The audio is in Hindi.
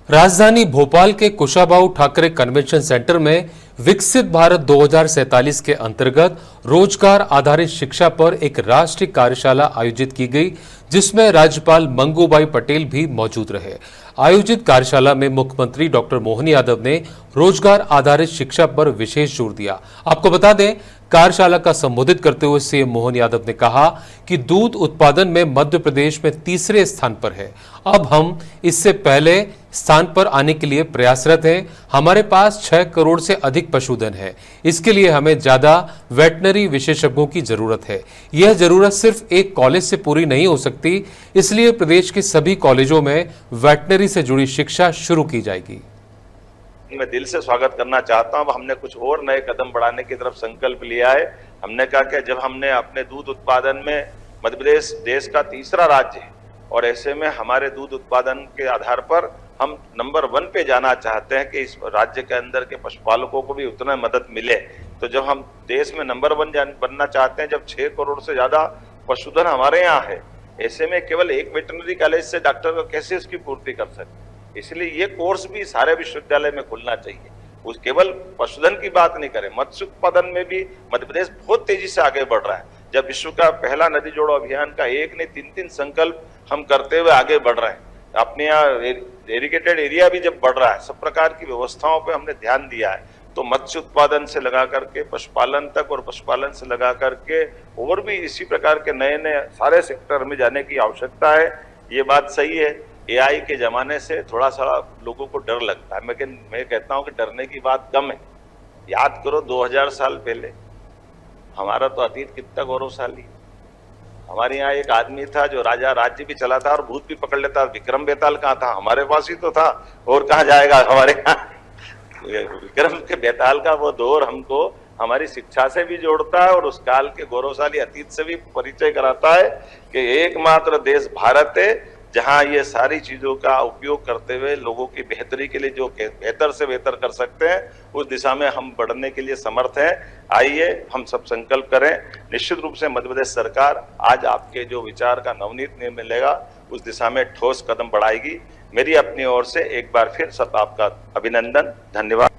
राजधानी भोपाल के कुशाभाऊ ठाकरे कन्वेंशन सेंटर में विकसित भारत 2047 के अंतर्गत रोजगार आधारित शिक्षा पर एक राष्ट्रीय कार्यशाला आयोजित की गई, जिसमें राज्यपाल मंगूबाई पटेल भी मौजूद रहे। आयोजित कार्यशाला में मुख्यमंत्री डॉक्टर मोहन यादव ने रोजगार आधारित शिक्षा पर विशेष जोर दिया। आपको बता दें, कार्यशाला का संबोधित करते हुए सीएम मोहन यादव ने कहा कि दूध उत्पादन में मध्य प्रदेश में तीसरे स्थान पर है। अब हम इससे पहले स्थान पर आने के लिए प्रयासरत हैं। हमारे पास 6 करोड़ से अधिक पशुधन है। इसके लिए हमें ज्यादा वेटनरी विशेषज्ञों की जरूरत है। यह जरूरत सिर्फ एक कॉलेज से पूरी नहीं हो सकती, इसलिए प्रदेश के सभी कॉलेजों में वेटनरी से जुड़ी शिक्षा शुरू की जाएगी। मैं दिल से स्वागत करना चाहता हूं। हमने कुछ और नए कदम बढ़ाने की तरफ संकल्प लिया है। हमने कहा कि जब हमने अपने दूध उत्पादन में मध्य प्रदेश देश का तीसरा राज्य है और ऐसे में हमारे दूध उत्पादन के आधार पर हम नंबर 1 पे जाना चाहते हैं कि इस राज्य के अंदर के पशुपालकों को भी उतना मदद मिले। तो जब हम देश में नंबर 1 बनना चाहते हैं, जब 6 करोड़ से ज्यादा पशुधन हमारे यहाँ है, ऐसे में केवल एक वेटरनरी कॉलेज से डॉक्टर को कैसे उसकी पूर्ति कर सकते। इसलिए ये कोर्स भी सारे विश्वविद्यालय में खुलना चाहिए। उस केवल पशुधन की बात नहीं करें, मत्स्य उत्पादन में भी मध्य प्रदेश बहुत तेजी से आगे बढ़ रहा है। जब विश्व का पहला नदी जोड़ो अभियान का 1 नहीं 3 संकल्प हम करते हुए आगे बढ़ रहे हैं। अपने यहाँ इरिगेटेड एरिया भी जब बढ़ रहा है, सब प्रकार की व्यवस्थाओं पे हमने ध्यान दिया है। तो मत्स्य उत्पादन से लगा करके पशुपालन तक और पशुपालन से लगा करके और भी इसी प्रकार के नए नए सारे सेक्टर में जाने की आवश्यकता है। ये बात सही है। एआई के जमाने से थोड़ा सा लोगों को डर लगता है, मैं कहता हूं कि डरने की बात कम है। याद करो 2000 साल पहले हमारा तो अतीत कितना गौरवशाली। हमारे यहाँ एक आदमी था जो राजा राज्य भी चलाता और भूत भी पकड़ लेता। विक्रम बेताल कहाँ था? हमारे पास ही तो था, और कहाँ जाएगा हमारे यहाँ। विक्रम के बेताल का वो दौर हमको हमारी शिक्षा से भी जोड़ता है और उस काल के गौरवशाली अतीत से भी परिचय कराता है कि एकमात्र देश भारत है जहां ये सारी चीजों का उपयोग करते हुए लोगों की बेहतरी के लिए जो बेहतर से बेहतर कर सकते हैं, उस दिशा में हम बढ़ने के लिए समर्थ हैं। आइए हम सब संकल्प करें। निश्चित रूप से मध्य प्रदेश सरकार आज आपके जो विचार का नवनीत निर्णय लेगा, उस दिशा में ठोस कदम बढ़ाएगी। मेरी अपनी ओर से एक बार फिर सब आपका अभिनंदन, धन्यवाद।